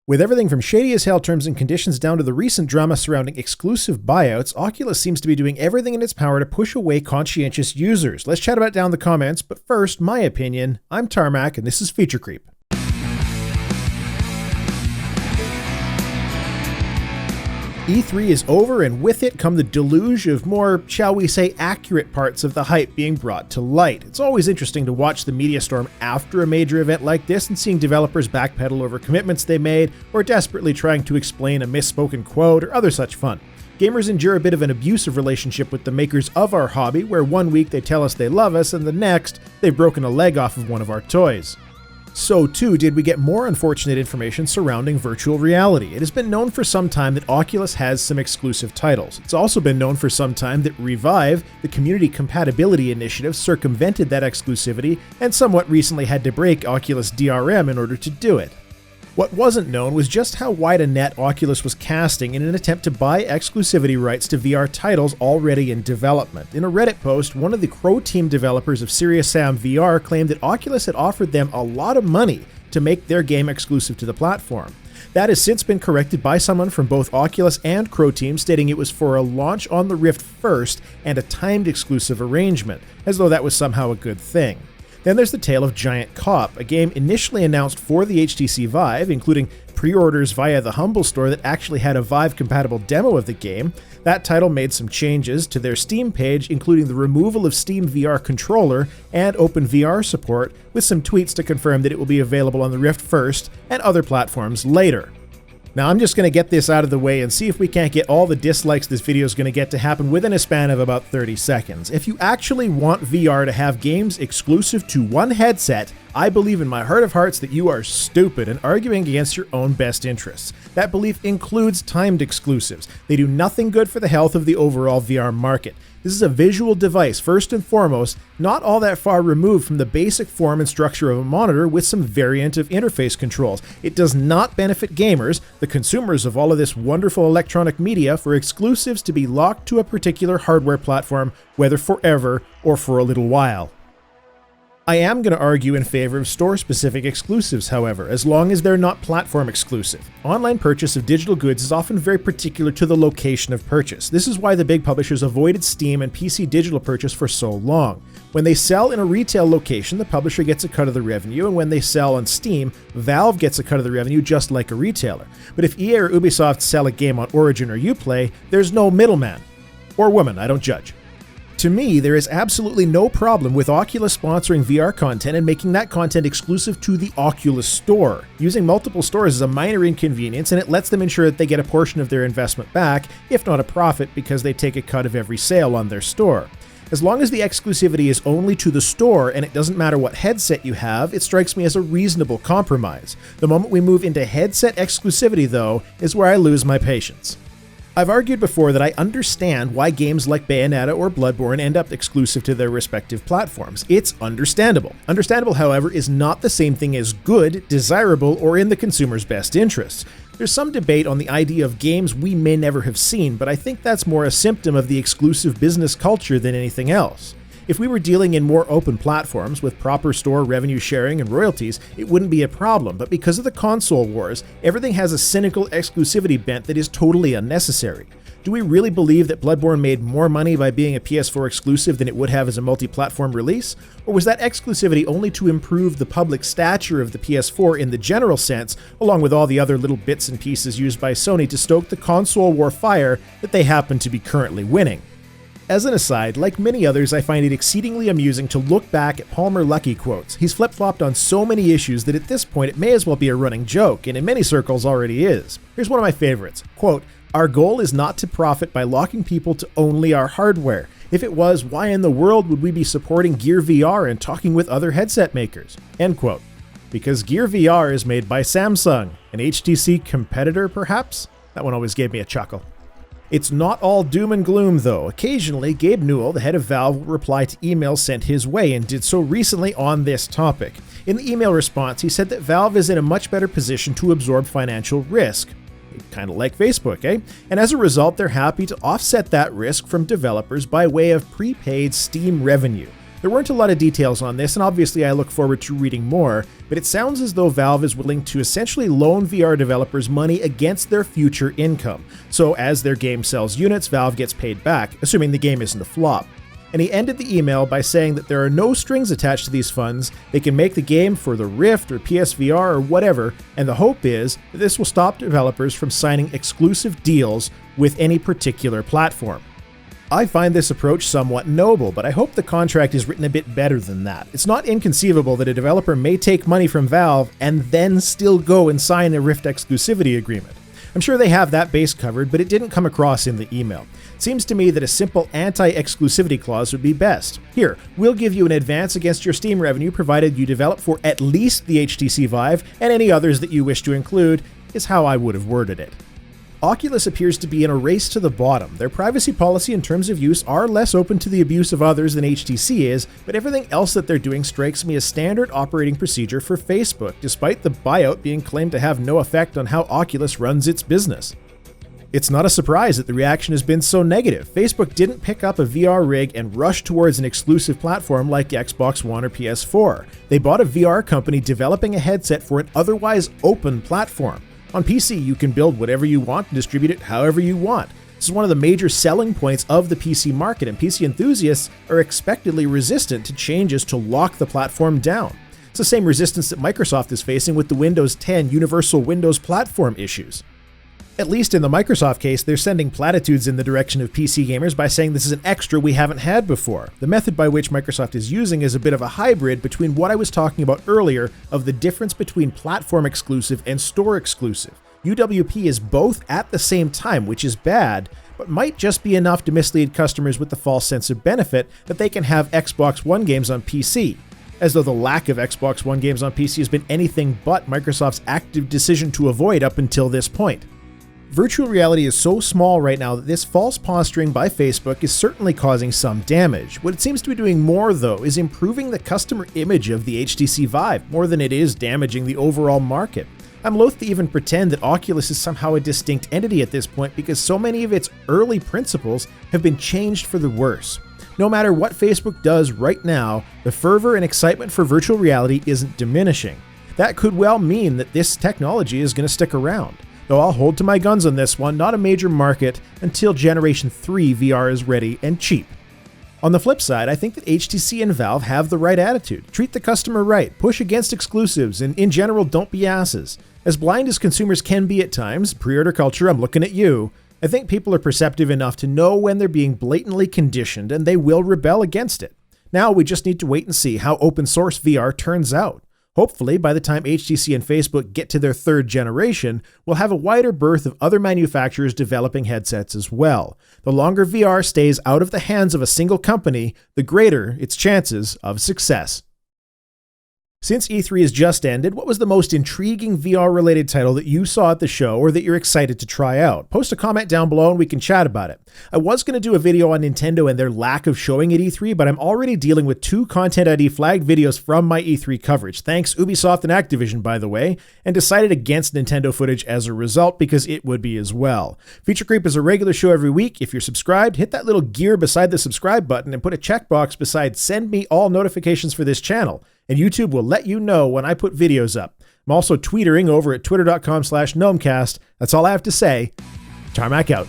With everything from shady as hell terms and conditions down to the recent drama surrounding exclusive buyouts, Oculus seems to be doing everything in its power to push away conscientious users. Let's chat about it down in the comments, but first, my opinion. I'm Tarmack, and this is Feature Creep. E3 is over, and with it come the deluge of more, shall we say, accurate parts of the hype being brought to light. It's always interesting to watch the media storm after a major event like this and seeing developers backpedal over commitments they made or desperately trying to explain a misspoken quote or other such fun. Gamers endure a bit of an abusive relationship with the makers of our hobby, where one week they tell us they love us and the next they've broken a leg off of one of our toys. So too did we get more unfortunate information surrounding virtual reality. It has been known for some time that Oculus has some exclusive titles. It's also been known for some time that Revive, the community compatibility initiative, circumvented that exclusivity and somewhat recently had to break Oculus DRM in order to do it. What wasn't known was just how wide a net Oculus was casting in an attempt to buy exclusivity rights to VR titles already in development. In a Reddit post, one of the Crow Team developers of Serious Sam VR claimed that Oculus had offered them a lot of money to make their game exclusive to the platform. That has since been corrected by someone from both Oculus and Crow Team, stating it was for a launch on the Rift first and a timed exclusive arrangement, as though that was somehow a good thing. Then there's the tale of Giant Cop, a game initially announced for the HTC Vive, including pre-orders via the Humble Store that actually had a Vive-compatible demo of the game. That title made some changes to their Steam page, including the removal of Steam VR Controller and OpenVR support, with some tweets to confirm that it will be available on the Rift first and other platforms later. Now I'm just going to get this out of the way and see if we can't get all the dislikes this video is going to get to happen within a span of about 30 seconds. If you actually want VR to have games exclusive to one headset, I believe in my heart of hearts that you are stupid and arguing against your own best interests. That belief includes timed exclusives. They do nothing good for the health of the overall VR market. This is a visual device, first and foremost, not all that far removed from the basic form and structure of a monitor with some variant of interface controls. It does not benefit gamers, the consumers of all of this wonderful electronic media, for exclusives to be locked to a particular hardware platform, whether forever or for a little while. I am going to argue in favor of store-specific exclusives, however, as long as they're not platform exclusive. Online purchase of digital goods is often very particular to the location of purchase. This is why the big publishers avoided Steam and PC digital purchase for so long. When they sell in a retail location, the publisher gets a cut of the revenue, and when they sell on Steam, Valve gets a cut of the revenue just like a retailer. But if EA or Ubisoft sell a game on Origin or Uplay, there's no middleman. Or woman, I don't judge. To me, there is absolutely no problem with Oculus sponsoring VR content and making that content exclusive to the Oculus Store. Using multiple stores is a minor inconvenience, and it lets them ensure that they get a portion of their investment back, if not a profit, because they take a cut of every sale on their store. As long as the exclusivity is only to the store and it doesn't matter what headset you have, it strikes me as a reasonable compromise. The moment we move into headset exclusivity, though, is where I lose my patience. I've argued before that I understand why games like Bayonetta or Bloodborne end up exclusive to their respective platforms. It's understandable. Understandable, however, is not the same thing as good, desirable, or in the consumer's best interests. There's some debate on the idea of games we may never have seen, but I think that's more a symptom of the exclusive business culture than anything else. If we were dealing in more open platforms with proper store revenue sharing and royalties, it wouldn't be a problem, but because of the console wars, everything has a cynical exclusivity bent that is totally unnecessary. Do we really believe that Bloodborne made more money by being a PS4 exclusive than it would have as a multi-platform release? Or was that exclusivity only to improve the public stature of the PS4 in the general sense, along with all the other little bits and pieces used by Sony to stoke the console war fire that they happen to be currently winning? As an aside, like many others, I find it exceedingly amusing to look back at Palmer Luckey quotes. He's flip-flopped on so many issues that at this point it may as well be a running joke, and in many circles already is. Here's one of my favorites. Quote, "Our goal is not to profit by locking people to only our hardware. If it was, why in the world would we be supporting Gear VR and talking with other headset makers?" End quote. Because Gear VR is made by Samsung, an HTC competitor perhaps? That one always gave me a chuckle. It's not all doom and gloom, though. Occasionally, Gabe Newell, the head of Valve, will reply to emails sent his way, and did so recently on this topic. In the email response, he said that Valve is in a much better position to absorb financial risk. Kind of like Facebook, eh? And as a result, they're happy to offset that risk from developers by way of prepaid Steam revenue. There weren't a lot of details on this, and obviously I look forward to reading more, but it sounds as though Valve is willing to essentially loan VR developers money against their future income. So as their game sells units, Valve gets paid back, assuming the game isn't a flop. And he ended the email by saying that there are no strings attached to these funds, they can make the game for the Rift or PSVR or whatever, and the hope is that this will stop developers from signing exclusive deals with any particular platform. I find this approach somewhat noble, but I hope the contract is written a bit better than that. It's not inconceivable that a developer may take money from Valve and then still go and sign a Rift exclusivity agreement. I'm sure they have that base covered, but it didn't come across in the email. It seems to me that a simple anti-exclusivity clause would be best. Here, we'll give you an advance against your Steam revenue provided you develop for at least the HTC Vive and any others that you wish to include, is how I would have worded it. Oculus appears to be in a race to the bottom. Their privacy policy and terms of use are less open to the abuse of others than HTC is, but everything else that they're doing strikes me as standard operating procedure for Facebook, despite the buyout being claimed to have no effect on how Oculus runs its business. It's not a surprise that the reaction has been so negative. Facebook didn't pick up a VR rig and rush towards an exclusive platform like Xbox One or PS4. They bought a VR company developing a headset for an otherwise open platform. On PC, you can build whatever you want and distribute it however you want. This is one of the major selling points of the PC market, and PC enthusiasts are expectedly resistant to changes to lock the platform down. It's the same resistance that Microsoft is facing with the Windows 10 Universal Windows Platform issues. At least in the Microsoft case, they're sending platitudes in the direction of PC gamers by saying this is an extra we haven't had before. The method by which Microsoft is using is a bit of a hybrid between what I was talking about earlier of the difference between platform exclusive and store exclusive. UWP is both at the same time, which is bad, but might just be enough to mislead customers with the false sense of benefit that they can have Xbox One games on PC. As though the lack of Xbox One games on PC has been anything but Microsoft's active decision to avoid up until this point. Virtual reality is so small right now that this false posturing by Facebook is certainly causing some damage. What it seems to be doing more, though, is improving the customer image of the HTC Vive more than it is damaging the overall market. I'm loath to even pretend that Oculus is somehow a distinct entity at this point because so many of its early principles have been changed for the worse. No matter what Facebook does right now, the fervor and excitement for virtual reality isn't diminishing. That could well mean that this technology is going to stick around. Though I'll hold to my guns on this one, not a major market until Generation 3 VR is ready and cheap. On the flip side, I think that HTC and Valve have the right attitude. Treat the customer right, push against exclusives, and in general, don't be asses. As blind as consumers can be at times, pre-order culture, I'm looking at you, I think people are perceptive enough to know when they're being blatantly conditioned and they will rebel against it. Now we just need to wait and see how open source VR turns out. Hopefully, by the time HTC and Facebook get to their third generation, we'll have a wider berth of other manufacturers developing headsets as well. The longer VR stays out of the hands of a single company, the greater its chances of success. Since E3 has just ended, what was the most intriguing VR-related title that you saw at the show or that you're excited to try out? Post a comment down below and we can chat about it. I was going to do a video on Nintendo and their lack of showing at E3, but I'm already dealing with 2 Content ID flagged videos from my E3 coverage. Thanks Ubisoft and Activision, by the way, and decided against Nintendo footage as a result because it would be as well. Feature Creep is a regular show every week. If you're subscribed, hit that little gear beside the subscribe button and put a checkbox beside send me all notifications for this channel. And YouTube will let you know when I put videos up. I'm also tweetering over at twitter.com/gnomecast. That's all I have to say. Tarmack out.